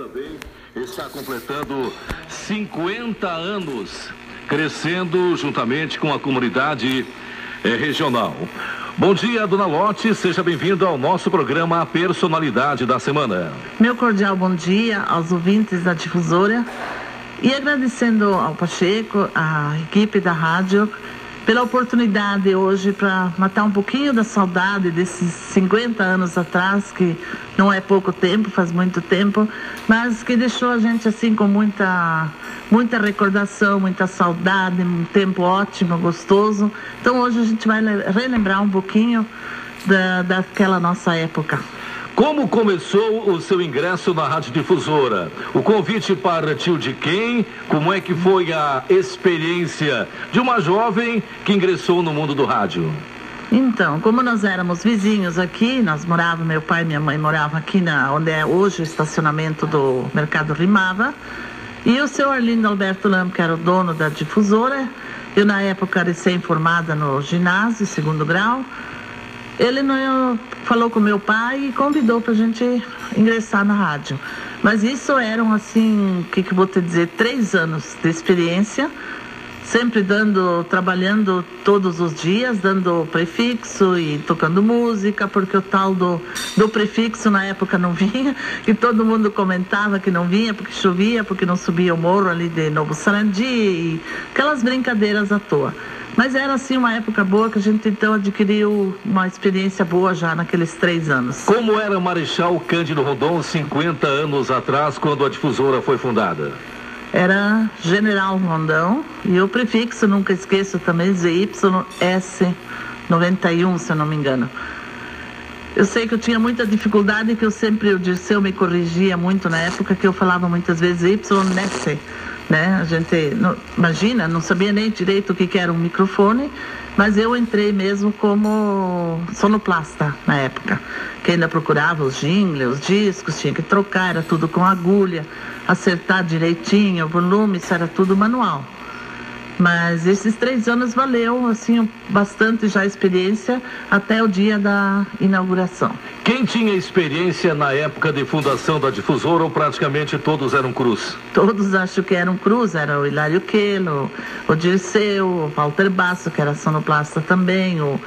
também está completando 50 anos, crescendo juntamente com a comunidade regional. Bom dia, dona Lotte, seja bem-vinda ao nosso programa A Personalidade da Semana. Meu cordial bom dia aos ouvintes da Difusora e agradecendo ao Pacheco, à equipe da rádio, pela oportunidade hoje para matar um pouquinho da saudade desses 50 anos atrás, que não é pouco tempo, faz muito tempo, mas que deixou a gente assim com muita recordação, muita saudade, um tempo ótimo, gostoso. Então hoje a gente vai relembrar um pouquinho daquela nossa época. Como começou o seu ingresso na Rádio Difusora? O convite partiu de quem? Como é que foi a experiência de uma jovem que ingressou no mundo do rádio? Então, como nós éramos vizinhos aqui, meu pai e minha mãe moravam aqui onde é hoje o estacionamento do Mercado Rimava, e o seu Arlindo Alberto Lam, que era o dono da Difusora, eu na época recém-formada no ginásio, 2º grau, ele falou com meu pai e convidou para a gente ingressar na rádio. Mas isso eram assim, o que eu vou te dizer, 3 anos de experiência, sempre trabalhando todos os dias, dando prefixo e tocando música, porque o tal do prefixo na época não vinha, e todo mundo comentava que não vinha, porque chovia, porque não subia o morro ali de Novo Sarandi, e aquelas brincadeiras à toa. Mas era assim uma época boa que a gente então adquiriu uma experiência boa já naqueles 3 anos. Como era Marechal Cândido Rondon 50 anos atrás, quando a Difusora foi fundada? Era General Rondão, e o prefixo, nunca esqueço também, ZYS91, se eu não me engano. Eu sei que eu tinha muita dificuldade, que o Dirceu me corrigia muito na época, que eu falava muitas vezes YS, né? A gente, imagina, não sabia nem direito o que era um microfone, mas eu entrei mesmo como sonoplasta na época, que ainda procurava os jingles, os discos, tinha que trocar, era tudo com agulha, acertar direitinho, o volume, isso era tudo manual. Mas esses 3 anos valeu, assim, bastante já a experiência até o dia da inauguração. Quem tinha experiência na época de fundação da Difusora, ou praticamente todos eram cruz? Todos acho que eram cruz, era o Hilário Quelo, o Dirceu, o Walter Basso, que era sonoplasta também, o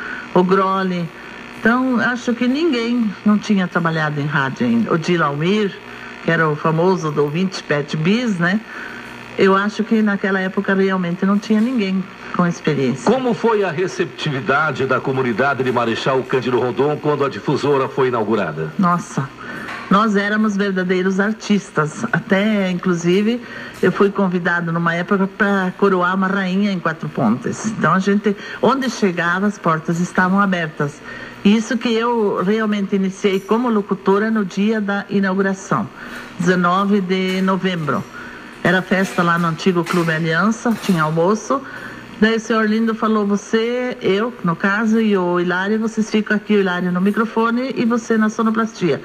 Groli. Então, acho que ninguém não tinha trabalhado em rádio ainda. O Dilaumir, que era o famoso do 20 Pet Bis, né? Eu acho que naquela época realmente não tinha ninguém com experiência. Como foi a receptividade da comunidade de Marechal Cândido Rondon quando a Difusora foi inaugurada? Nossa, nós éramos verdadeiros artistas. Até, inclusive, eu fui convidado numa época para coroar uma rainha em 4 Pontes. Então a gente, onde chegava, as portas estavam abertas. Isso que eu realmente iniciei como locutora no dia da inauguração, 19 de novembro. Era festa lá no antigo Clube Aliança, tinha almoço. Daí o senhor Lindo falou, eu, no caso, e o Hilário, vocês ficam aqui, o Hilário no microfone e você na sonoplastia.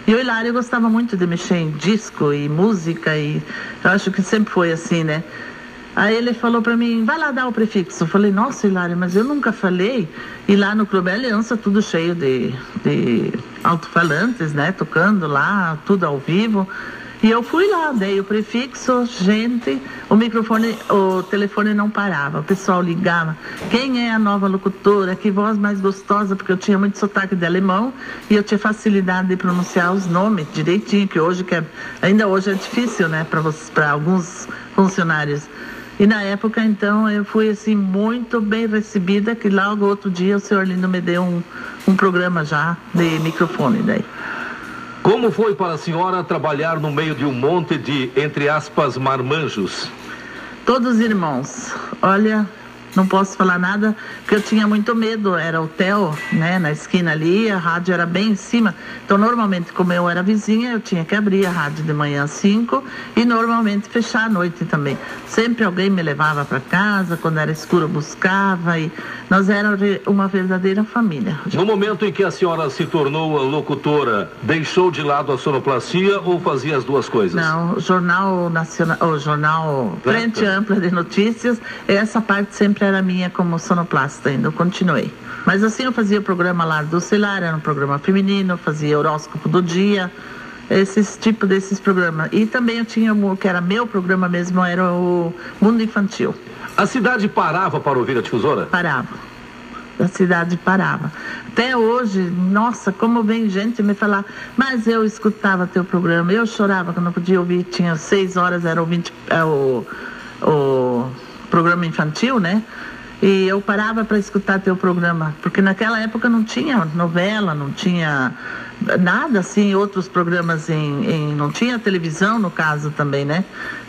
E o Hilário gostava muito de mexer em disco e música, e eu acho que sempre foi assim, né? Aí ele falou pra mim, vai lá dar o prefixo. Eu falei, nossa, Hilário, mas eu nunca falei. E lá no Clube Aliança, tudo cheio de alto-falantes, né? Tocando lá, tudo ao vivo. E eu fui lá, dei o prefixo, gente, o telefone não parava, o pessoal ligava, quem é a nova locutora, que voz mais gostosa, porque eu tinha muito sotaque de alemão e eu tinha facilidade de pronunciar os nomes direitinho, que ainda hoje é difícil, né, para alguns funcionários. E na época, então, eu fui assim muito bem recebida, que logo outro dia o senhor Lindo me deu um programa já de microfone daí. Como foi para a senhora trabalhar no meio de um monte de, entre aspas, marmanjos? Todos irmãos. Olha, não posso falar nada, porque eu tinha muito medo. Era hotel, né, na esquina ali, a rádio era bem em cima. Então, normalmente, como eu era vizinha, eu tinha que abrir a rádio de manhã às 5 e normalmente fechar à noite também. Sempre alguém me levava para casa, quando era escuro eu buscava, e nós éramos uma verdadeira família. No momento em que a senhora se tornou locutora, deixou de lado a sonoplastia ou fazia as duas coisas? Não, o Jornal Nacional, o Jornal Frente Ampla de Notícias, essa parte sempre era minha como sonoplasta, ainda eu continuei. Mas assim eu fazia o programa lá do Celar, era um programa feminino, fazia horóscopo do dia, esses tipos desses programas. E também eu tinha, que era meu programa mesmo, era o Mundo Infantil. A cidade parava para ouvir a Difusora? Parava. A cidade parava. Até hoje, nossa, como vem gente me falar, mas eu escutava teu programa, eu chorava quando não podia ouvir, tinha 6 horas, era o programa infantil, né? E eu parava para escutar teu programa, porque naquela época não tinha novela, não tinha nada assim, outros programas não tinha televisão no caso também, né?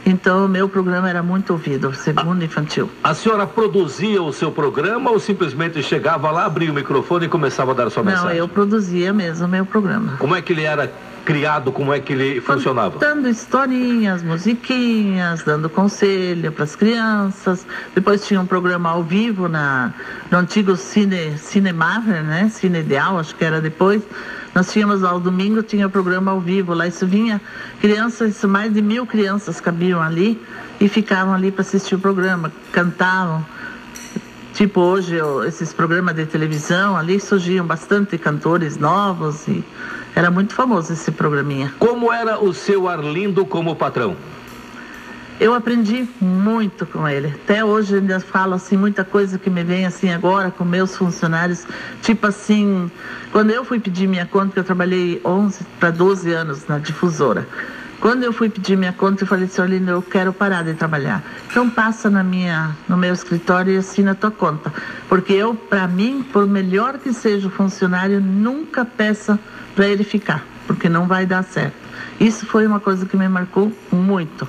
Então o meu programa era muito ouvido, Segundo Infantil. A senhora produzia o seu programa ou simplesmente chegava lá, abria o microfone e começava a dar a sua mensagem? Não, eu produzia mesmo o meu programa. Como é que ele era criado, como é que ele funcionava? Dando historinhas, musiquinhas, dando conselho para as crianças. Depois tinha um programa ao vivo no antigo Cinemarver, né? Cine Ideal, acho que era depois. Nós tínhamos ao domingo, tinha programa ao vivo. Lá isso vinha crianças, mais de 1000 crianças cabiam ali e ficavam ali para assistir o programa, cantavam. Tipo hoje, esses programas de televisão, ali surgiam bastante cantores novos e era muito famoso esse programinha. Como era o seu Arlindo como patrão? Eu aprendi muito com ele. Até hoje eu ainda falo assim, muita coisa que me vem assim agora com meus funcionários. Tipo assim, quando eu fui pedir minha conta, que eu trabalhei 11 para 12 anos na Difusora. Quando eu fui pedir minha conta, eu falei assim, Arlindo, eu quero parar de trabalhar. Então passa no meu escritório e assina a tua conta. Porque eu, para mim, por melhor que seja o funcionário, nunca peça para ele ficar, porque não vai dar certo. Isso foi uma coisa que me marcou muito.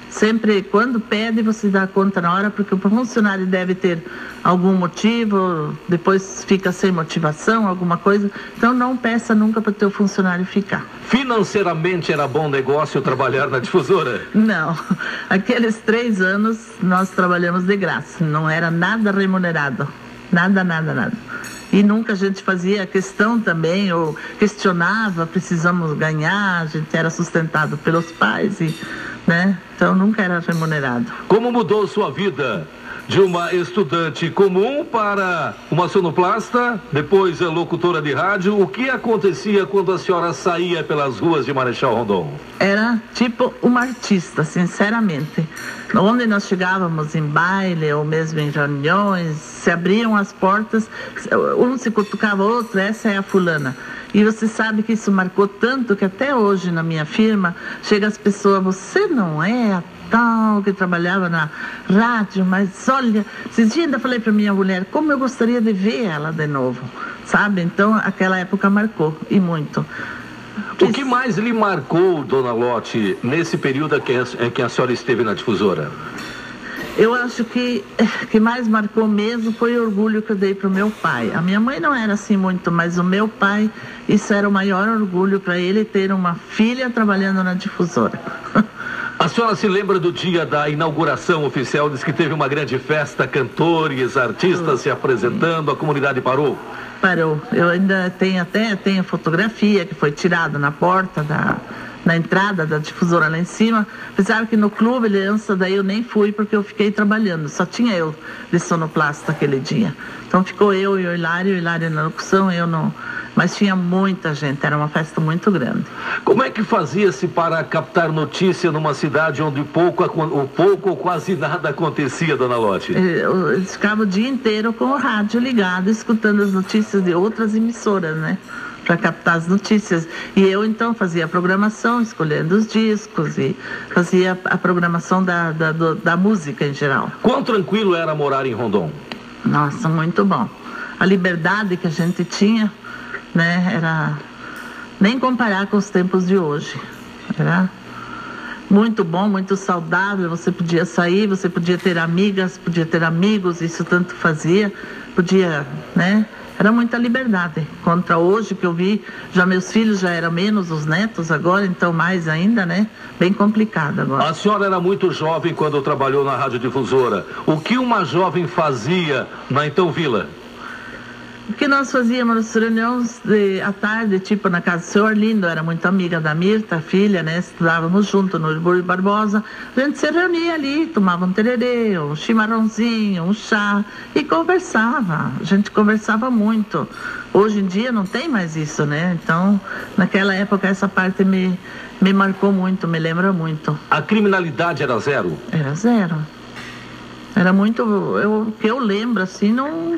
Sempre, quando pede, você dá conta na hora, porque o funcionário deve ter algum motivo, depois fica sem motivação, alguma coisa. Então, não peça nunca para o teu funcionário ficar. Financeiramente era bom negócio trabalhar na Difusora? Não. Aqueles 3 anos, nós trabalhamos de graça. Não era nada remunerado. Nada, nada, nada. E nunca a gente fazia questão também, ou questionava, precisamos ganhar, a gente era sustentado pelos pais, né? Então nunca era remunerado. Como mudou sua vida de uma estudante comum para uma sonoplasta, depois locutora de rádio? O que acontecia quando a senhora saía pelas ruas de Marechal Rondon? Era tipo uma artista, sinceramente. Onde nós chegávamos em baile ou mesmo em reuniões, se abriam as portas, um se cutucava o outro, essa é a fulana. E você sabe que isso marcou tanto que até hoje na minha firma, chega as pessoas, você não é a tal que trabalhava na rádio, mas olha, esses dias ainda falei para minha mulher, como eu gostaria de ver ela de novo, sabe? Então aquela época marcou, e muito. O que mais lhe marcou, dona Lotte, nesse período em que a senhora esteve na Difusora? Eu acho que mais marcou mesmo foi o orgulho que eu dei para o meu pai. A minha mãe não era assim muito, mas o meu pai, isso era o maior orgulho para ele, ter uma filha trabalhando na Difusora. A senhora se lembra do dia da inauguração oficial? Diz que teve uma grande festa, cantores, artistas se apresentando, a comunidade parou? Parou. Eu ainda tenho fotografia que foi tirada na porta na entrada da Difusora lá em cima. Apesar que no clube Aliança daí eu nem fui porque eu fiquei trabalhando. Só tinha eu de sonoplasta aquele dia. Então ficou eu e o Hilário na locução, eu não. Mas tinha muita gente, era uma festa muito grande. Como é que fazia-se para captar notícia numa cidade onde pouco ou quase nada acontecia, dona Lotte? Eles ficavam o dia inteiro com o rádio ligado, escutando as notícias de outras emissoras, né? Para captar as notícias. E eu então fazia a programação, escolhendo os discos e fazia a programação da música em geral. Quão tranquilo era morar em Rondon? Nossa, muito bom. A liberdade que a gente tinha, né, era nem comparar com os tempos de hoje. Era muito bom, muito saudável. Você podia sair, você podia ter amigas, podia ter amigos, isso tanto fazia, podia, né? Era muita liberdade. Contra hoje que eu vi, já meus filhos já eram menos, os netos agora, então mais ainda, né? Bem complicado agora. A senhora era muito jovem quando trabalhou na Rádio Difusora. O que uma jovem fazia na Então Vila? O que nós fazíamos reuniões à tarde, tipo na casa do seu Arlindo, era muito amiga da Mirta, a filha, né? Estudávamos junto no Rui Barbosa. A gente se reunia ali, tomava um tererê, um chimarrãozinho, um chá e conversava. A gente conversava muito. Hoje em dia não tem mais isso, né? Então, naquela época, essa parte me marcou muito, me lembra muito. A criminalidade era zero? Era zero. Era muito... O que eu lembro, assim, não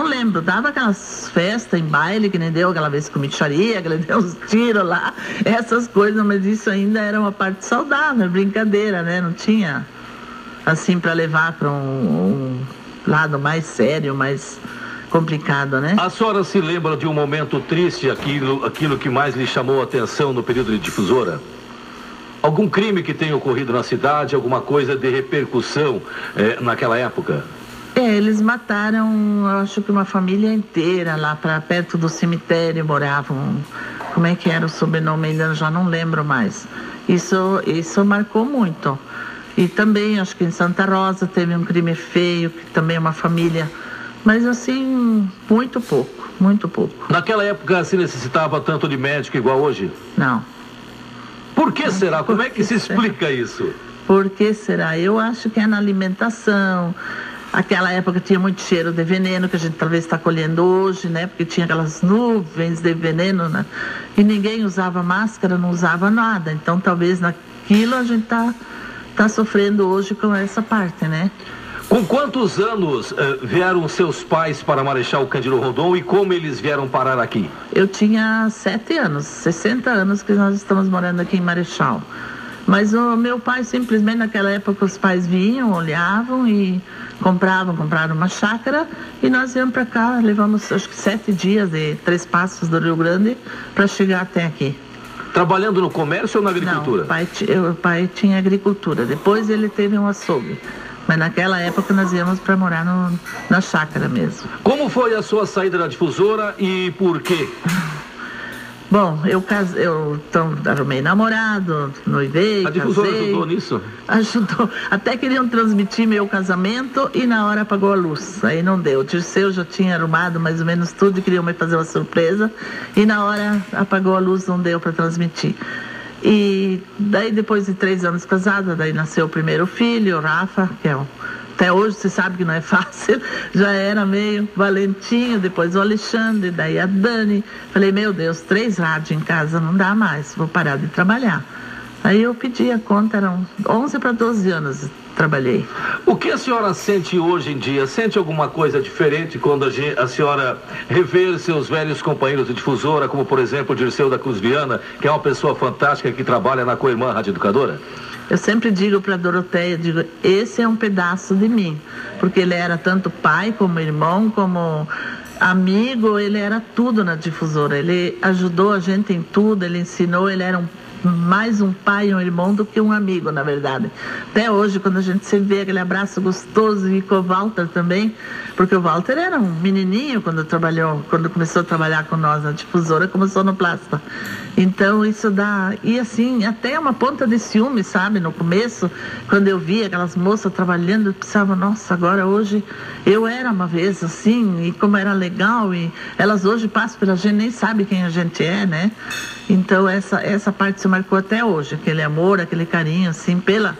lembro, dava aquelas festas em baile, que nem deu aquela vez com mixaria, que ele deu uns tiros lá, essas coisas, mas isso ainda era uma parte saudável, brincadeira, né? Não tinha, assim, para levar para um lado mais sério, mais complicado, né? A senhora se lembra de um momento triste, aquilo que mais lhe chamou a atenção no período de Difusora? Algum crime que tenha ocorrido na cidade, alguma coisa de repercussão naquela época? Eles mataram, eu acho que uma família inteira lá perto do cemitério moravam. Como é que era o sobrenome ainda? Já não lembro mais. Isso marcou muito. E também, acho que em Santa Rosa teve um crime feio, que também é uma família. Mas assim, muito pouco, muito pouco. Naquela época se necessitava tanto de médico igual hoje? Não. Por que será? Como é que se explica isso? Por que será? Eu acho que é na alimentação. Aquela época tinha muito cheiro de veneno, que a gente talvez está colhendo hoje, né? Porque tinha aquelas nuvens de veneno, né? E ninguém usava máscara, não usava nada. Então, talvez naquilo a gente tá sofrendo hoje com essa parte, né? Com quantos anos vieram seus pais para Marechal Cândido Rondon e como eles vieram parar aqui? Eu tinha 7 anos, 60 anos que nós estamos morando aqui em Marechal. Mas o meu pai, simplesmente naquela época, os pais vinham, olhavam e compraram uma chácara e nós viemos para cá, levamos acho que 7 dias de Três Passos do Rio Grande para chegar até aqui. Trabalhando no comércio ou na agricultura? Não, o pai tinha agricultura, depois ele teve um açougue. Mas naquela época nós íamos para morar na chácara mesmo. Como foi a sua saída da Difusora e por quê? Bom, eu arrumei namorado, noivei, A Difusora casei. ajudou nisso? Ajudou. Até queriam transmitir meu casamento e na hora apagou a luz. Aí não deu. O Dirceu já tinha arrumado mais ou menos tudo e queriam me fazer uma surpresa. E na hora apagou a luz, não deu para transmitir. E daí depois de 3 anos casada, daí nasceu o primeiro filho, o Rafa, que até hoje você sabe que não é fácil, já era meio valentinho, depois o Alexandre, daí a Dani. Falei, meu Deus, 3 rádios em casa não dá mais, vou parar de trabalhar. Aí eu pedi a conta, eram 11 para 12 anos trabalhei. O que a senhora sente hoje em dia? Sente alguma coisa diferente quando a senhora revê seus velhos companheiros de Difusora, como por exemplo o Dirceu da Cruz Viana, que é uma pessoa fantástica que trabalha na Coirmã Rádio Educadora? Eu sempre digo para a Doroteia, esse é um pedaço de mim, porque ele era tanto pai como irmão, como amigo, ele era tudo na Difusora, ele ajudou a gente em tudo, ele ensinou, ele era mais um pai e um irmão do que um amigo, na verdade. Até hoje, quando a gente se vê, aquele abraço gostoso, e com o Walter também, porque o Walter era um menininho quando começou a trabalhar com nós na Difusora como sonoplasta. Então isso dá, e assim, até uma ponta de ciúme, sabe? No começo, quando eu via aquelas moças trabalhando, eu pensava, nossa, agora hoje, eu era uma vez assim, e como era legal, e elas hoje passam pela gente, nem sabem quem a gente é, né? Então essa parte se marcou até hoje, aquele amor, aquele carinho, assim, pela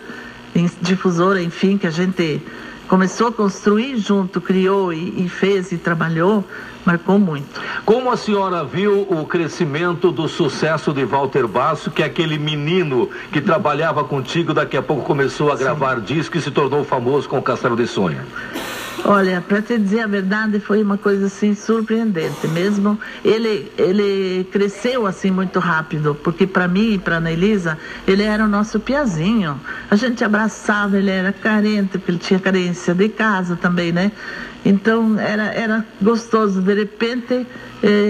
Difusora, enfim, que a gente começou a construir junto, criou e fez e trabalhou, marcou muito. Como a senhora viu o crescimento do sucesso de Walter Basso, que é aquele menino que trabalhava contigo, daqui a pouco começou a gravar disco e se tornou famoso com o Castelo de Sonho? Olha, para te dizer a verdade, foi uma coisa assim surpreendente. Mesmo ele cresceu assim muito rápido, porque para mim e para Ana Elisa, ele era o nosso piazinho. A gente abraçava, ele era carente, porque ele tinha carência de casa também, né? Então era gostoso. De repente,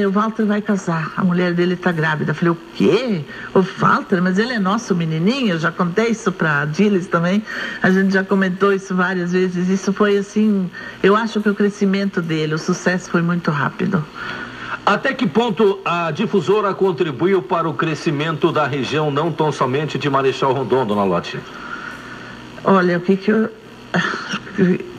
o Walter vai casar, a mulher dele está grávida. Eu falei, o quê? O Walter? Mas ele é nosso menininho. Eu já contei isso para a Dilis também, a gente já comentou isso várias vezes. Isso foi assim, eu acho que o crescimento dele, o sucesso foi muito rápido. Até que ponto a Difusora contribuiu para o crescimento da região, não tão somente de Marechal Rondon, dona Lotte? Olha,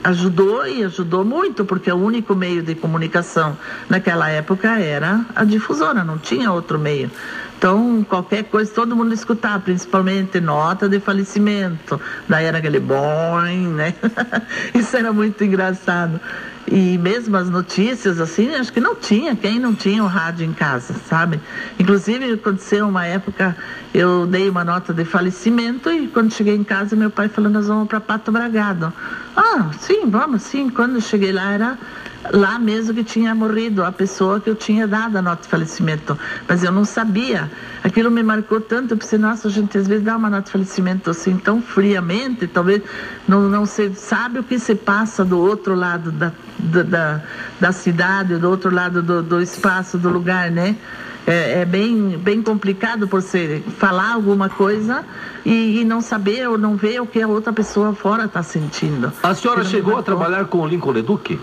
ajudou e ajudou muito, porque o único meio de comunicação naquela época era a difusora, não tinha outro meio. Então, qualquer coisa, todo mundo escutava, principalmente nota de falecimento. Daí era aquele boing, né? Isso era muito engraçado. E mesmo as notícias, assim, acho que não tinha, quem não tinha o rádio em casa, sabe? Inclusive, aconteceu uma época, eu dei uma nota de falecimento e quando cheguei em casa, meu pai falou, nós vamos para Pato Bragado. Ah, sim, vamos, sim. Quando eu cheguei lá, era lá mesmo que tinha morrido a pessoa que eu tinha dado a nota de falecimento. Mas eu não sabia. Aquilo me marcou tanto, eu pensei, nossa, a gente às vezes dá uma nota de falecimento assim tão friamente, talvez não se sabe o que se passa do outro lado da cidade, do outro lado do espaço, do lugar, né? É bem complicado por você falar alguma coisa e não saber ou não ver o que a outra pessoa fora está sentindo. A senhora chegou a trabalhar com o Lincoln Leduc?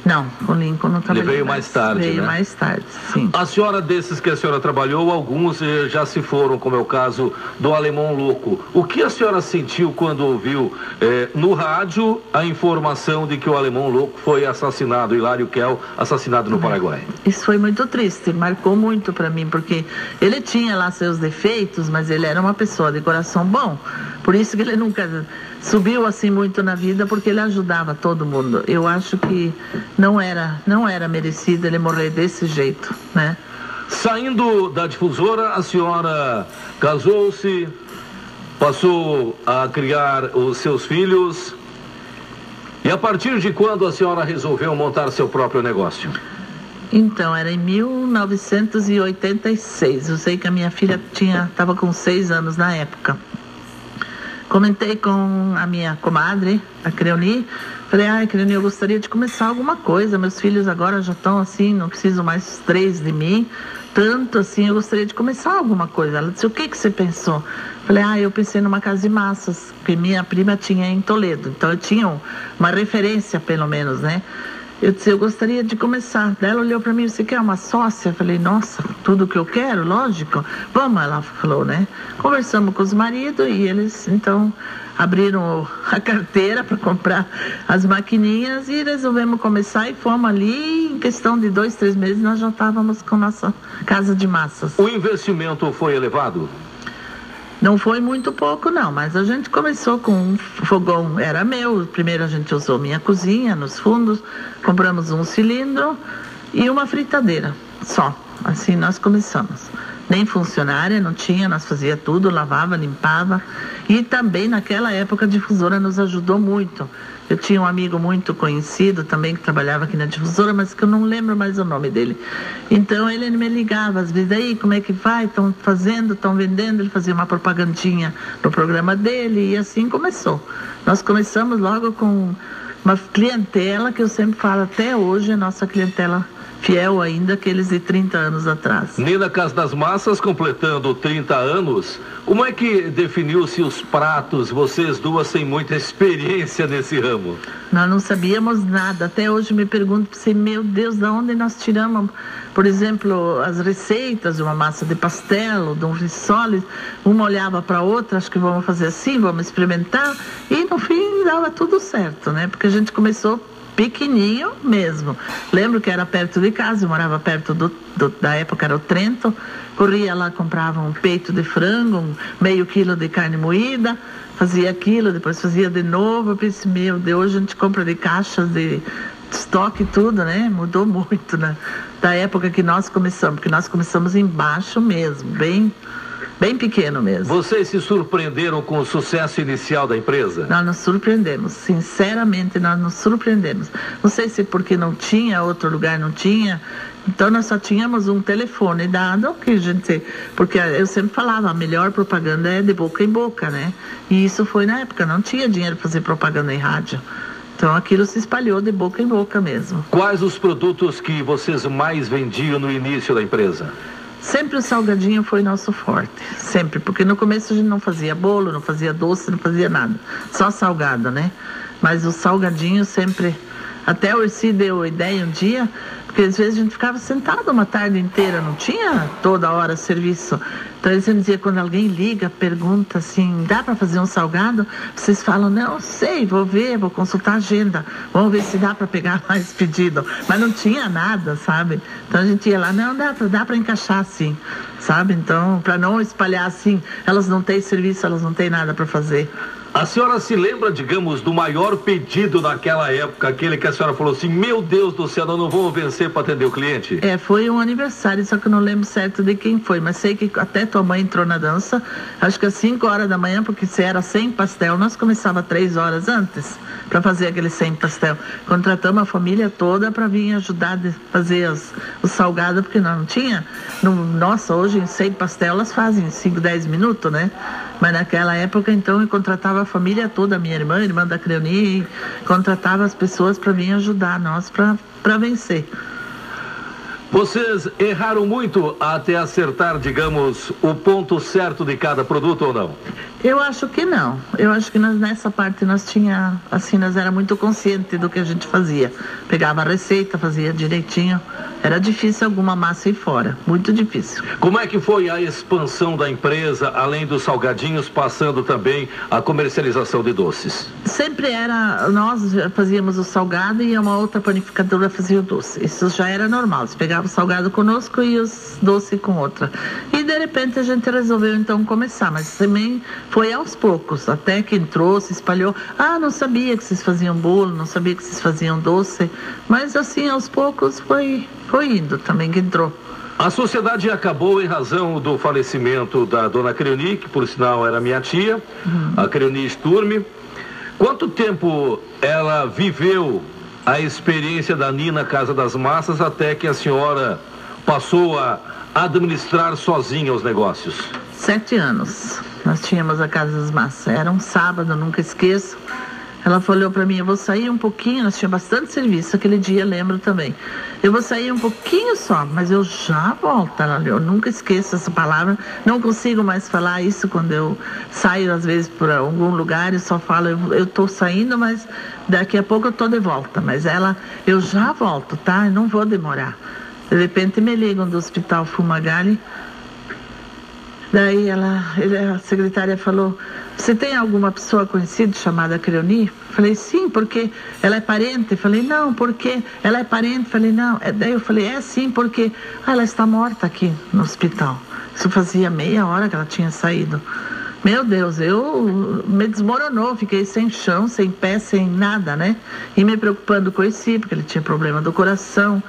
Não, o Lincoln não trabalhou. Ele veio mais tarde, Veio né? mais tarde, sim. A senhora, desses que a senhora trabalhou, alguns já se foram, como é o caso do Alemão Louco. O que a senhora sentiu quando ouviu no rádio a informação de que o Alemão Louco foi assassinado, Hilário Kell, assassinado no Paraguai? Isso foi muito triste, marcou muito para mim, porque ele tinha lá seus defeitos, mas ele era uma pessoa de coração bom. Por isso que ele nunca subiu assim muito na vida, porque ele ajudava todo mundo. Eu acho que não era merecido ele morrer desse jeito, né? Saindo da difusora, a senhora casou-se, passou a criar os seus filhos. E a partir de quando a senhora resolveu montar seu próprio negócio? Então, era em 1986. Eu sei que a minha filha estava com 6 anos na época. Comentei com a minha comadre, a Creoni. Falei, Creoni, eu gostaria de começar alguma coisa. Meus filhos agora já estão assim, não preciso mais 3 de mim. Tanto assim, eu gostaria de começar alguma coisa. Ela disse, o que você pensou? Falei, eu pensei numa casa de massas, que minha prima tinha em Toledo. Então, eu tinha uma referência, pelo menos, né? Eu disse, eu gostaria de começar. Daí ela olhou para mim, você quer uma sócia? Eu falei, nossa, tudo que eu quero, lógico. Vamos, ela falou, né? Conversamos com os maridos e eles, então, abriram a carteira para comprar as maquininhas e resolvemos começar e fomos ali. Em questão de 2, 3 meses, nós já estávamos com nossa casa de massas. O investimento foi elevado? Não foi muito pouco, não, mas a gente começou com um fogão, era meu. Primeiro a gente usou minha cozinha, nos fundos, compramos um cilindro e uma fritadeira, só. Assim nós começamos. Nem funcionária não tinha, nós fazia tudo, lavava, limpava. E também naquela época a difusora nos ajudou muito. Eu tinha um amigo muito conhecido também que trabalhava aqui na difusora, mas que eu não lembro mais o nome dele. Então ele me ligava às vezes, aí como é que vai? Estão fazendo, estão vendendo? Ele fazia uma propagandinha no programa dele e assim começou. Nós começamos logo com uma clientela que eu sempre falo até hoje, a nossa clientela fiel ainda, aqueles de 30 anos atrás. Nina Casa das Massas, completando 30 anos, como é que definiu-se os pratos, vocês duas sem muita experiência nesse ramo? Nós não sabíamos nada, até hoje me pergunto, meu Deus, de onde nós tiramos, por exemplo, as receitas de uma massa de pastel, de um risole, uma olhava para a outra, acho que vamos fazer assim, vamos experimentar, e no fim dava tudo certo, né? Porque a gente começou pequenininho mesmo. Lembro que era perto de casa, eu morava perto da época era o Trento, corria lá, comprava um peito de frango, meio quilo de carne moída, fazia aquilo, depois fazia de novo. Eu pensei, meu Deus, hoje a gente compra de caixas de estoque e tudo, né? Mudou muito, né? Da época que nós começamos, porque nós começamos embaixo mesmo, bem pequeno mesmo. Vocês se surpreenderam com o sucesso inicial da empresa? Nós nos surpreendemos, sinceramente nós nos surpreendemos. Não sei se porque não tinha, outro lugar não tinha, então nós só tínhamos um telefone dado, que a gente, porque eu sempre falava, a melhor propaganda é de boca em boca, né? E isso foi na época, não tinha dinheiro para fazer propaganda em rádio. Então aquilo se espalhou de boca em boca mesmo. Quais os produtos que vocês mais vendiam no início da empresa? Sempre o salgadinho foi nosso forte, sempre, porque no começo a gente não fazia bolo, não fazia doce, não fazia nada, só salgado, né? Mas o salgadinho sempre, até o Ursi deu ideia um dia, porque Porque às vezes a gente ficava sentado uma tarde inteira, não tinha toda hora serviço. Então eles diziam, quando alguém liga, pergunta assim, dá para fazer um salgado? Vocês falam, não sei, vou ver, vou consultar a agenda, vamos ver se dá para pegar mais pedido. Mas não tinha nada, sabe? Então a gente ia lá, não, dá para encaixar assim, sabe? Então, para não espalhar assim, elas não têm serviço, elas não têm nada para fazer. A senhora se lembra, digamos, do maior pedido naquela época, aquele que a senhora falou assim, meu Deus do céu, nós não vamos vencer para atender o cliente? Foi um aniversário, só que eu não lembro certo de quem foi, mas sei que até tua mãe entrou na dança, acho que às 5 horas da manhã, porque se era 100 pastel, nós começava 3 horas antes para fazer aquele 100 pastel. Contratamos a família toda para vir ajudar a fazer os salgados, porque nós não tinha. Nossa, hoje em 100 pastel elas fazem 5, 10 minutos, né? Mas naquela época, então, eu contratava a família toda, a minha irmã, a irmã da Creoni, contratava as pessoas para vir ajudar nós para vencer. Vocês erraram muito até acertar, digamos, o ponto certo de cada produto ou não? Eu acho que não. Eu acho que nessa parte nós era muito consciente do que a gente fazia. Pegava a receita, fazia direitinho. Era difícil alguma massa ir fora, muito difícil. Como é que foi a expansão da empresa, além dos salgadinhos, passando também a comercialização de doces? Sempre nós fazíamos o salgado e uma outra panificadora fazia o doce. Isso já era normal, você pegava o salgado conosco e os doces com outra. E de repente a gente resolveu então começar, mas também foi aos poucos, até que entrou, se espalhou. Não sabia que vocês faziam bolo, não sabia que vocês faziam doce, mas assim aos poucos foi indo também que entrou. A sociedade acabou em razão do falecimento da dona Creoni, que por sinal era minha tia, a Creoni Sturme. Quanto tempo ela viveu a experiência da Nina Casa das Massas até que a senhora passou a administrar sozinha os negócios? 7 anos. Nós tínhamos a Casa das Massas. Era um sábado, nunca esqueço. Ela falou para mim, eu vou sair um pouquinho, nós tínhamos bastante serviço aquele dia, lembro também. Eu vou sair um pouquinho só, mas eu já volto. Eu nunca esqueço essa palavra, não consigo mais falar isso quando eu saio, às vezes, para algum lugar, eu só falo, eu estou saindo, mas daqui a pouco eu estou de volta. Mas eu já volto, tá? Eu não vou demorar. De repente me ligam do Hospital Fumagalli. Daí a secretária falou, você tem alguma pessoa conhecida chamada Creoni? Falei, sim, porque ela é parente. Falei, não, porque ela é parente. Falei, não. Daí eu falei, sim, porque ela está morta aqui no hospital. Isso fazia meia hora que ela tinha saído. Meu Deus, me desmoronou, fiquei sem chão, sem pé, sem nada, né? E me preocupando com esse, porque ele tinha problema do coração.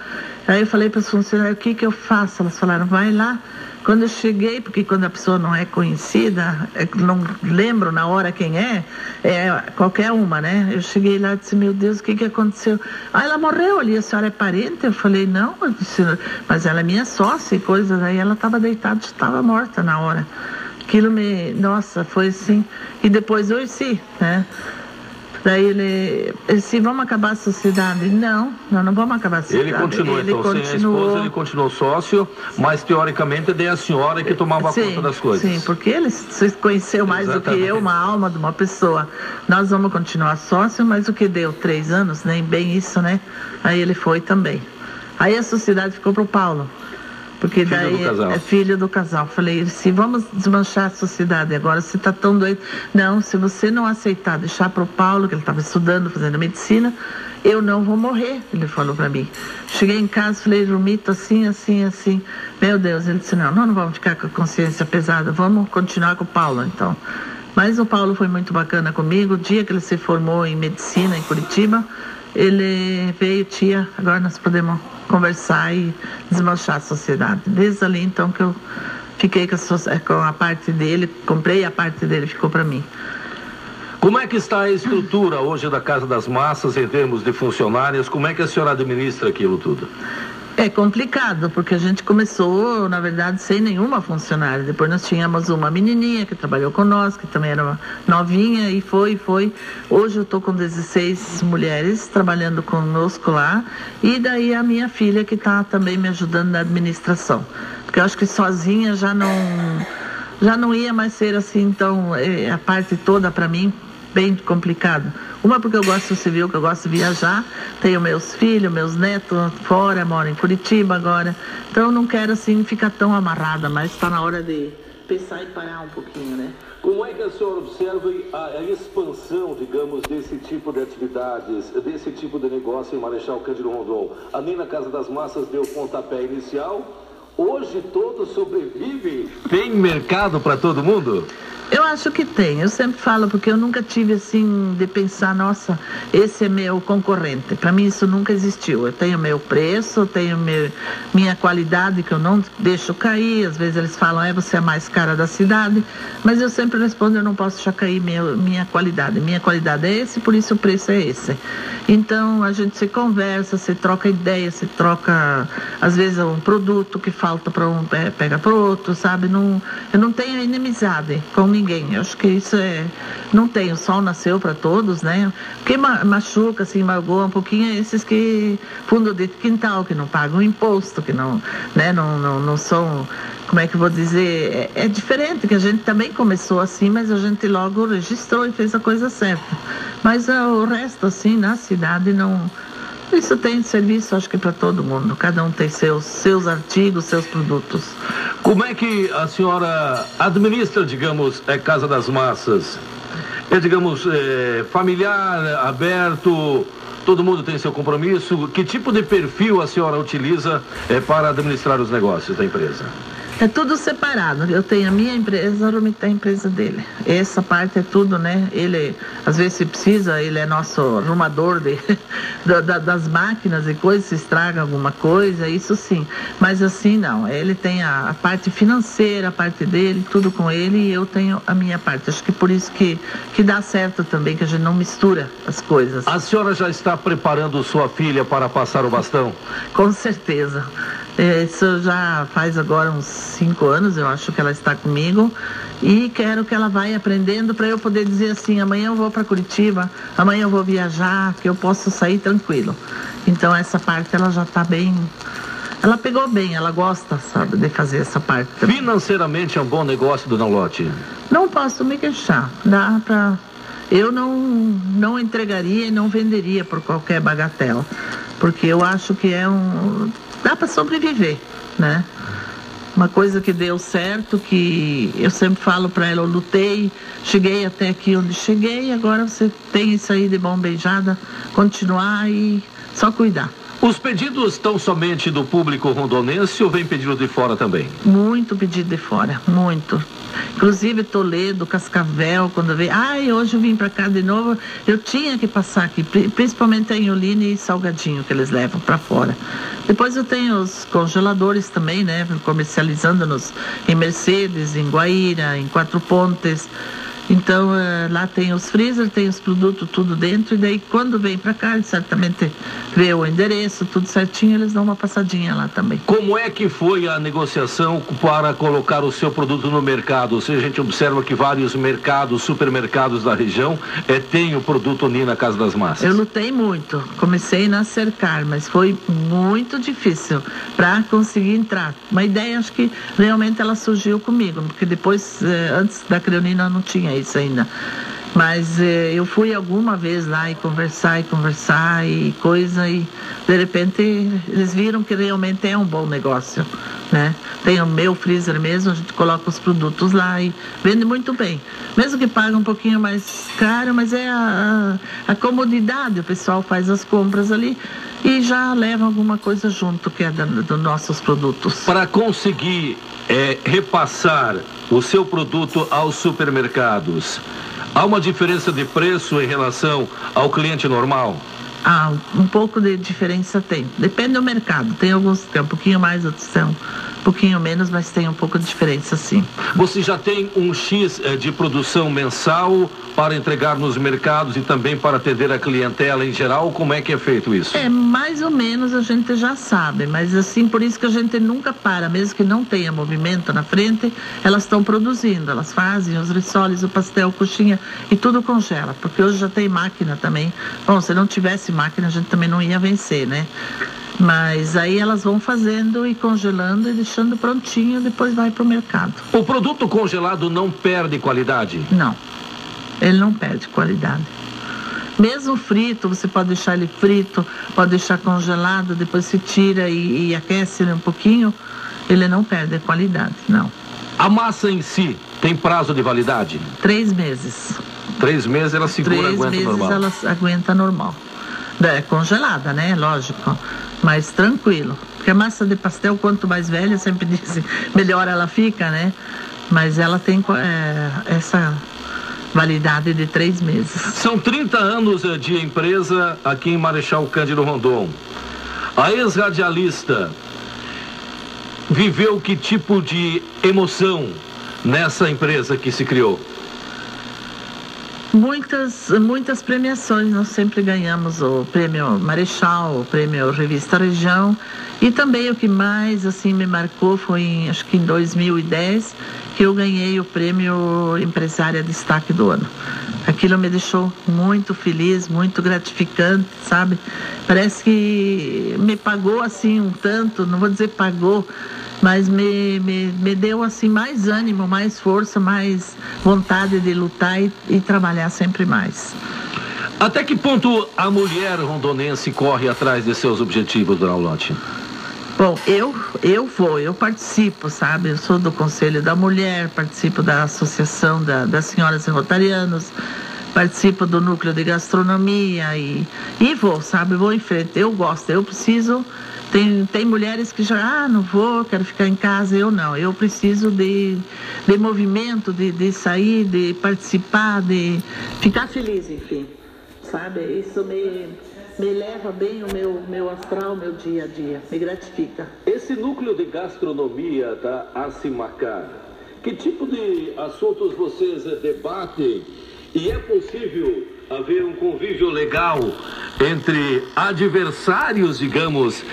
Aí eu falei para os funcionários, o que eu faço? Elas falaram, vai lá. Quando eu cheguei, porque quando a pessoa não é conhecida, não lembro na hora quem é qualquer uma, né? Eu cheguei lá e disse, meu Deus, o que aconteceu? Ela morreu ali, a senhora é parente? Eu falei, não, eu disse, mas ela é minha sócia e coisa, daí ela estava deitada, estava morta na hora. Aquilo nossa, foi assim. E depois eu sim, né? Daí ele disse, vamos acabar a sociedade. Não vamos acabar a sociedade. Ele continuou, então, sem a esposa, ele continuou sócio, mas teoricamente é a senhora que tomava conta das coisas. Sim, porque ele se conheceu mais do que eu, uma alma de uma pessoa. Nós vamos continuar sócio, mas o que deu 3 anos, nem bem isso, né? Aí ele foi também. Aí a sociedade ficou pro Paulo. Porque daí é filho do casal. Falei, se vamos desmanchar a sociedade agora, você está tão doido. Não, se você não aceitar deixar para o Paulo, que ele estava estudando, fazendo medicina, eu não vou morrer, ele falou para mim. Cheguei em casa, falei, Rumito, assim. Meu Deus, ele disse, não vamos ficar com a consciência pesada, vamos continuar com o Paulo, então. Mas o Paulo foi muito bacana comigo. O dia que ele se formou em medicina em Curitiba, ele veio, tia, agora nós podemos conversar e desmanchar a sociedade. Desde ali, então, que eu fiquei com a parte dele, comprei a parte dele, ficou para mim. Como é que está a estrutura hoje da Casa das Massas em termos de funcionárias? Como é que a senhora administra aquilo tudo? É complicado, porque a gente começou, na verdade, sem nenhuma funcionária. Depois nós tínhamos uma menininha que trabalhou conosco, que também era novinha, e foi. Hoje eu estou com 16 mulheres trabalhando conosco lá, e daí a minha filha que está também me ajudando na administração. Porque eu acho que sozinha já não ia mais ser assim, então, a parte toda para mim, bem complicado. Uma porque eu gosto, você viu que eu gosto de viajar, tenho meus filhos, meus netos fora, moro em Curitiba agora, então eu não quero assim ficar tão amarrada, mas está na hora de pensar e parar um pouquinho, né? Como é que a senhora observa a expansão, digamos, desse tipo de atividades, desse tipo de negócio em Marechal Cândido Rondon? A Nina Casa das Massas deu o pontapé inicial, hoje todos sobrevivem? Tem mercado para todo mundo? Eu acho que tem, eu sempre falo, porque eu nunca tive assim de pensar, nossa, esse é meu concorrente. Para mim isso nunca existiu. Eu tenho meu preço, eu tenho minha qualidade que eu não deixo cair. Às vezes eles falam, você é a mais cara da cidade, mas eu sempre respondo, eu não posso deixar cair minha qualidade. Minha qualidade é esse, por isso o preço é esse. Então a gente se conversa, se troca ideia, se troca, às vezes um produto que falta para um, pega para o outro, sabe? Eu não tenho inimizade com ninguém. Eu acho que isso não tem, o sol nasceu para todos, né? Quem machuca, assim, magoa um pouquinho é esses que fundo de quintal, que não pagam imposto, que não, né, não são, como é que eu vou dizer, é diferente, que a gente também começou assim, mas a gente logo registrou e fez a coisa certa. Mas o resto, assim, na cidade não. Isso tem serviço, acho que para todo mundo. Cada um tem seus artigos, seus produtos. Como é que a senhora administra, digamos, Casa das Massas? Digamos, familiar, aberto, todo mundo tem seu compromisso. Que tipo de perfil a senhora utiliza para administrar os negócios da empresa? É tudo separado. Eu tenho a minha empresa, o Rumi tem a empresa dele. Essa parte é tudo, né? Ele, às vezes, se precisa, ele é nosso arrumador das máquinas e coisas, se estraga alguma coisa, isso sim. Mas assim, não. Ele tem a parte financeira, a parte dele, tudo com ele, e eu tenho a minha parte. Acho que por isso que dá certo também, que a gente não mistura as coisas. A senhora já está preparando sua filha para passar o bastão? Com certeza. Isso já faz agora uns 5 anos, eu acho que ela está comigo, e quero que ela vá aprendendo para eu poder dizer assim, amanhã eu vou para Curitiba, amanhã eu vou viajar, que eu posso sair tranquilo. Então essa parte ela já está bem, ela pegou bem, ela gosta, sabe, de fazer essa parte também. Financeiramente é um bom negócio, dona Lotte? Não posso me queixar, dá para... Eu não entregaria e não venderia por qualquer bagatela, porque eu acho que dá para sobreviver, né? Uma coisa que deu certo, que eu sempre falo para ela, eu lutei, cheguei até aqui onde cheguei, agora você tem isso aí de mão beijada, continuar e só cuidar. Os pedidos estão somente do público rondonense ou vem pedido de fora também? Muito pedido de fora, muito. Inclusive Toledo, Cascavel, quando veio, hoje eu vim para cá de novo, eu tinha que passar aqui, principalmente a Inholine e Salgadinho, que eles levam para fora. Depois eu tenho os congeladores também, né, comercializando em Mercedes, em Guaíra, em Quatro Pontes. Então, lá tem os freezer, tem os produtos tudo dentro, e daí quando vem para cá, eles certamente vê o endereço, tudo certinho, eles dão uma passadinha lá também. Como é que foi a negociação para colocar o seu produto no mercado? Ou seja, a gente observa que vários mercados, supermercados da região, têm o produto Nina Casa das Massas. Eu lutei muito, comecei a cercar, mas foi muito difícil para conseguir entrar. Uma ideia, acho que realmente ela surgiu comigo, porque depois, antes da Creonina, não tinha isso ainda. Mas eu fui alguma vez lá e conversar e coisa, e de repente eles viram que realmente é um bom negócio, né? Tem o meu freezer mesmo, a gente coloca os produtos lá e vende muito bem. Mesmo que pague um pouquinho mais caro, mas é a comodidade, o pessoal faz as compras ali e já leva alguma coisa junto, que é dos nossos produtos. Para conseguir repassar o seu produto aos supermercados, há uma diferença de preço em relação ao cliente normal? Um pouco de diferença tem. Depende do mercado. Tem alguns que é um pouquinho mais, outros são um pouquinho menos, mas tem um pouco de diferença, sim. Você já tem um X de produção mensal para entregar nos mercados e também para atender a clientela em geral? Como é que é feito isso? Mais ou menos a gente já sabe, mas assim, por isso que a gente nunca para, mesmo que não tenha movimento na frente, elas estão produzindo, elas fazem os rissoles, o pastel, coxinha e tudo congela, porque hoje já tem máquina também. Bom, se não tivesse máquina, a gente também não ia vencer, né? Mas aí elas vão fazendo e congelando e deixando prontinho, depois vai para o mercado. O produto congelado não perde qualidade? Não. Ele não perde qualidade. Mesmo frito, você pode deixar ele frito, pode deixar congelado, depois se tira e aquece ele um pouquinho, ele não perde a qualidade, não. A massa em si tem prazo de validade? 3 meses. 3 meses ela segura, aguenta normal? 3 meses ela aguenta normal. É congelada, né? Lógico. Mas tranquilo. Porque a massa de pastel, quanto mais velha, sempre dizem, melhor ela fica, né? Mas ela tem essa validade de 3 meses. São 30 anos de empresa aqui em Marechal Cândido Rondon. A ex-radialista viveu que tipo de emoção nessa empresa que se criou? Muitas premiações. Nós sempre ganhamos o prêmio Marechal, o prêmio Revista Região, e também o que mais assim me marcou foi acho que em 2010 que eu ganhei o prêmio Empresária Destaque do Ano. Aquilo me deixou muito feliz, muito gratificante, sabe? Parece que me pagou assim um tanto, não vou dizer pagou, mas me deu assim mais ânimo, mais força, mais vontade de lutar e trabalhar sempre mais. Até que ponto a mulher rondonense corre atrás de seus objetivos, dona Lotte? Bom, eu participo, sabe? Eu sou do Conselho da Mulher, participo da Associação das Senhoras e Rotarianos, participo do Núcleo de Gastronomia e vou, sabe? Vou em frente. Eu gosto, eu preciso. Tem mulheres que já, não vou, quero ficar em casa. Eu não, eu preciso de movimento, de sair, de participar, de ficar feliz, enfim, sabe? Isso me leva bem o meu astral, o meu dia a dia, me gratifica. Esse núcleo de gastronomia da Acimacar, que tipo de assuntos vocês debatem? E é possível haver um convívio legal entre adversários, digamos,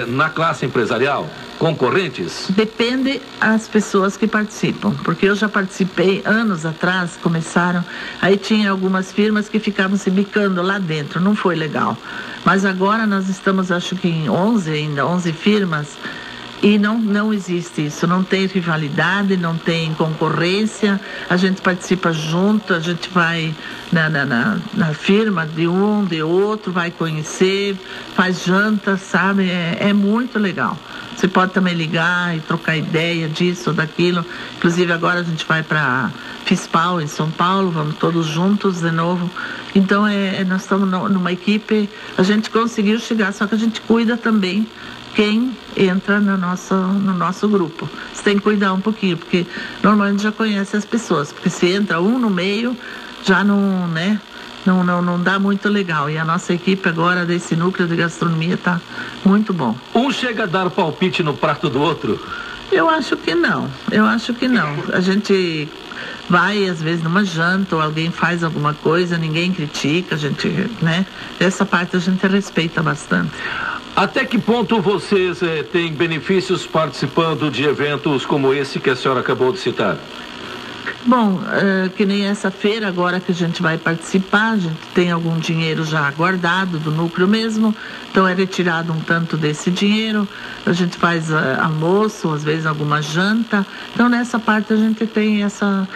na classe empresarial, concorrentes? Depende das pessoas que participam, porque eu já participei anos atrás, começaram, aí tinha algumas firmas que ficavam se bicando lá dentro, não foi legal. Mas agora nós estamos, acho que em 11 firmas, e não existe isso, não tem rivalidade, não tem concorrência, a gente participa junto, a gente vai na firma de um, de outro, vai conhecer, faz janta, sabe? É muito legal. Você pode também ligar e trocar ideia disso ou daquilo. Inclusive agora a gente vai para FISPAL em São Paulo, vamos todos juntos de novo. Então nós estamos numa equipe, a gente conseguiu chegar, só que a gente cuida também quem entra no nosso grupo. Você tem que cuidar um pouquinho, porque normalmente já conhece as pessoas, porque se entra um no meio, já não dá muito legal. E a nossa equipe agora desse núcleo de gastronomia está muito bom. Um chega a dar palpite no prato do outro? Eu acho que não. A gente vai, às vezes, numa janta, ou alguém faz alguma coisa, ninguém critica, a gente, né? Essa parte a gente respeita bastante. Até que ponto vocês têm benefícios participando de eventos como esse que a senhora acabou de citar? Bom, que nem essa feira agora que a gente vai participar, a gente tem algum dinheiro já guardado do núcleo mesmo, então é retirado um tanto desse dinheiro, a gente faz almoço, às vezes alguma janta, então nessa parte a gente tem essa...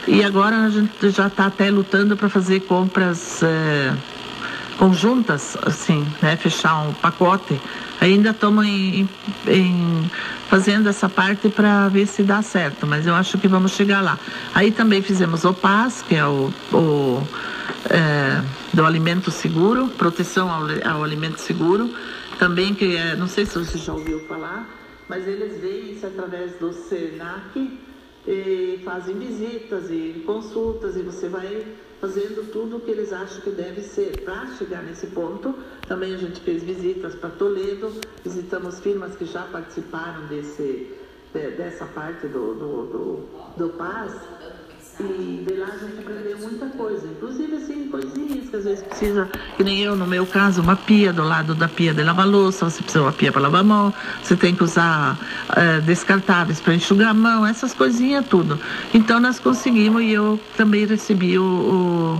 E agora a gente já está até lutando para fazer compras conjuntas, assim, né, fechar um pacote. Ainda estamos fazendo essa parte para ver se dá certo, mas eu acho que vamos chegar lá. Aí também fizemos o PAS, que é do alimento seguro, proteção ao alimento seguro, também que não sei se você já ouviu falar, mas eles veem isso através do SENAC, e fazem visitas e consultas, e você vai fazendo tudo o que eles acham que deve ser para chegar nesse ponto. Também a gente fez visitas para Toledo, visitamos firmas que já participaram dessa parte do PAS, e de lá a gente aprendeu muita coisa, inclusive assim, coisinhas que às vezes precisa, que nem eu, no meu caso, uma pia do lado da pia de lavar louça, você precisa de uma pia para lavar a mão, você tem que usar descartáveis para enxugar a mão, essas coisinhas tudo. Então nós conseguimos, e eu também recebi o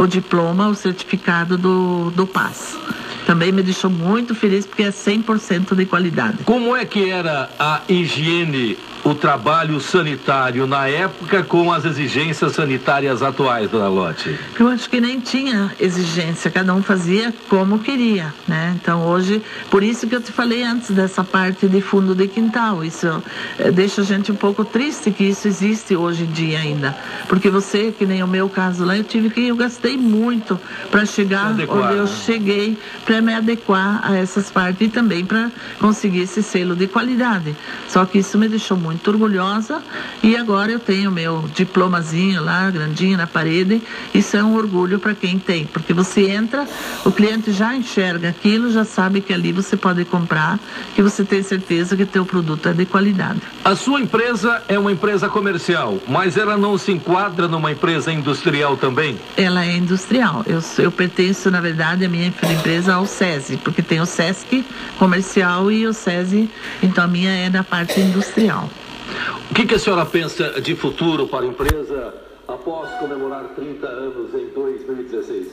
diploma, o certificado do PAS. Também me deixou muito feliz, porque é 100% de qualidade. Como é que era a higiene o trabalho sanitário na época com as exigências sanitárias atuais, dona Lotte? Eu acho que nem tinha exigência, cada um fazia como queria, né? Então hoje, por isso que eu te falei antes dessa parte de fundo de quintal, isso deixa a gente um pouco triste que isso existe hoje em dia ainda, porque você, que nem o meu caso lá, eu gastei muito para chegar onde eu cheguei, para me adequar a essas partes e também para conseguir esse selo de qualidade. Só que isso me deixou muito orgulhosa e agora eu tenho meu diplomazinho lá, grandinho na parede. Isso é um orgulho para quem tem, porque você entra, o cliente já enxerga aquilo, já sabe que ali você pode comprar, que você tem certeza que teu produto é de qualidade. A sua empresa é uma empresa comercial, mas ela não se enquadra numa empresa industrial também? Ela é industrial. Eu pertenço, na verdade, a minha empresa ao SESI, porque tem o SESC comercial e o SESI, então a minha é da parte industrial. O que a senhora pensa de futuro para a empresa após comemorar 30 anos em 2016?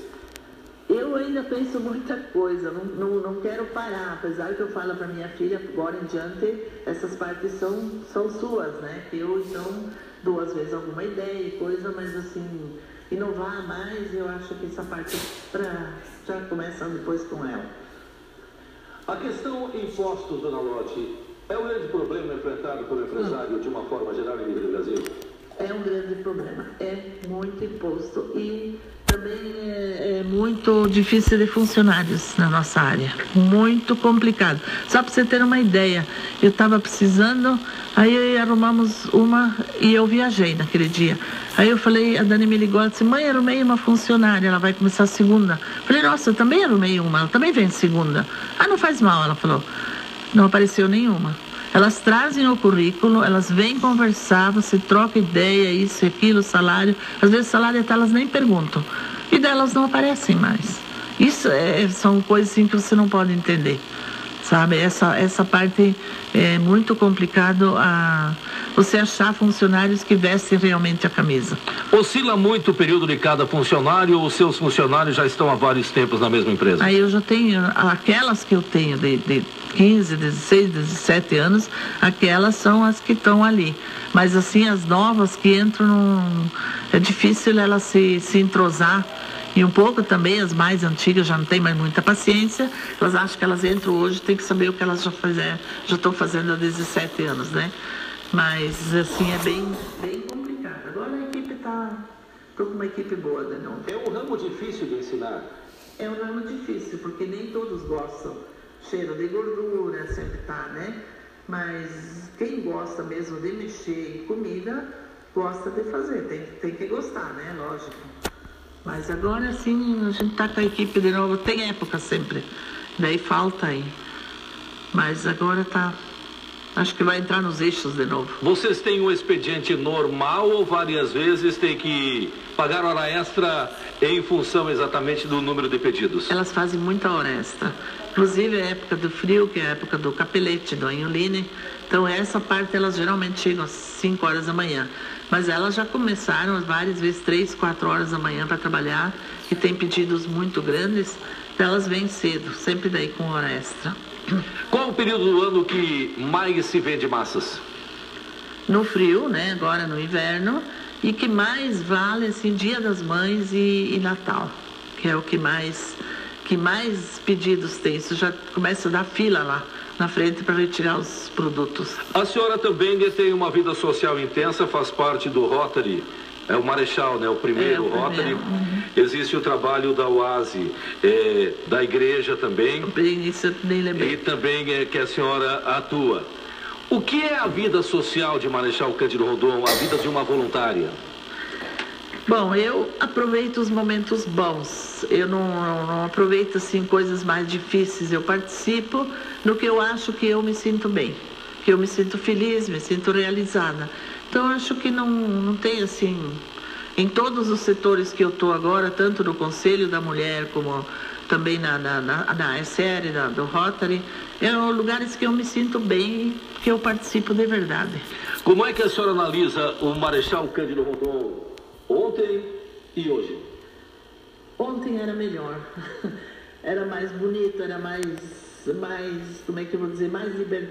Eu ainda penso muita coisa, não quero parar, apesar que eu falo para minha filha, agora em diante, essas partes são suas, né? Eu, então, 2 vezes alguma ideia e coisa, mas assim, inovar mais, eu acho que essa parte já começa depois com ela. A questão impostos, dona Lotte, é um grande problema enfrentado pelo empresário de uma forma geral em nível do Brasil? É um grande problema, é muito imposto e também é muito difícil de funcionários na nossa área, muito complicado. Só para você ter uma ideia, eu estava precisando, aí arrumamos uma e eu viajei naquele dia. Aí eu falei, a Dani me ligou, ela disse, mãe, arrumei uma funcionária, ela vai começar segunda. Falei, nossa, eu também arrumei uma, ela também vem segunda. Ah, não faz mal, ela falou. Não apareceu nenhuma. Elas trazem o currículo, elas vêm conversar, você troca ideia, isso e aquilo, salário. Às vezes o salário até elas nem perguntam. E delas não aparecem mais. Isso são coisas assim que você não pode entender. Sabe? Essa parte é muito complicado você achar funcionários que vestem realmente a camisa. Oscila muito o período de cada funcionário ou seus funcionários já estão há vários tempos na mesma empresa? Aí eu já tenho, aquelas que eu tenho de 15, 16, 17 anos, aquelas são as que estão ali. Mas assim, as novas que entram, é difícil elas se entrosar. E um pouco também, as mais antigas já não têm mais muita paciência, elas acham que elas entram hoje, tem que saber o que elas já estão fazendo há 17 anos, né? Mas, assim, é bem complicado. Agora a equipe estou com uma equipe boa de novo. É um ramo difícil de ensinar? É um ramo difícil, porque nem todos gostam. Cheiro de gordura sempre tá, né? Mas quem gosta mesmo de mexer em comida, gosta de fazer, tem que gostar, né? Lógico. Mas agora sim, a gente tá com a equipe de novo, tem época sempre, daí falta aí. Mas agora acho que vai entrar nos eixos de novo. Vocês têm um expediente normal ou várias vezes tem que pagar hora extra em função exatamente do número de pedidos? Elas fazem muita hora extra. Inclusive a época do frio, que é a época do capelete, do anholine. Então essa parte elas geralmente chegam às 5 horas da manhã. Mas elas já começaram várias vezes 3, 4 horas da manhã para trabalhar, que tem pedidos muito grandes, então elas vêm cedo, sempre daí com hora extra. Qual o período do ano que mais se vende massas? No frio, né? Agora no inverno, e que mais vale assim Dia das Mães e Natal, que é o que mais pedidos tem. Isso já começa a dar fila lá na frente para retirar os produtos. A senhora também tem uma vida social intensa, faz parte do Rotary, é o Marechal, né? O primeiro Rotary. Uhum. Existe o trabalho da UASI, da igreja também. Isso eu nem lembrei. E também que a senhora atua. O que é a vida social de Marechal Cândido Rondon, a vida de uma voluntária? Bom, eu aproveito os momentos bons, eu não aproveito assim coisas mais difíceis, eu participo no que eu acho que eu me sinto bem, que eu me sinto feliz, me sinto realizada. Então acho que não tem assim, em todos os setores que eu estou agora, tanto no Conselho da Mulher como também na SR, do Rotary, são lugares que eu me sinto bem, que eu participo de verdade. Como é que a senhora analisa o Marechal Cândido Rondon ontem e hoje? Ontem era melhor, era mais bonito, era mais, como é que eu vou dizer, mais libertador.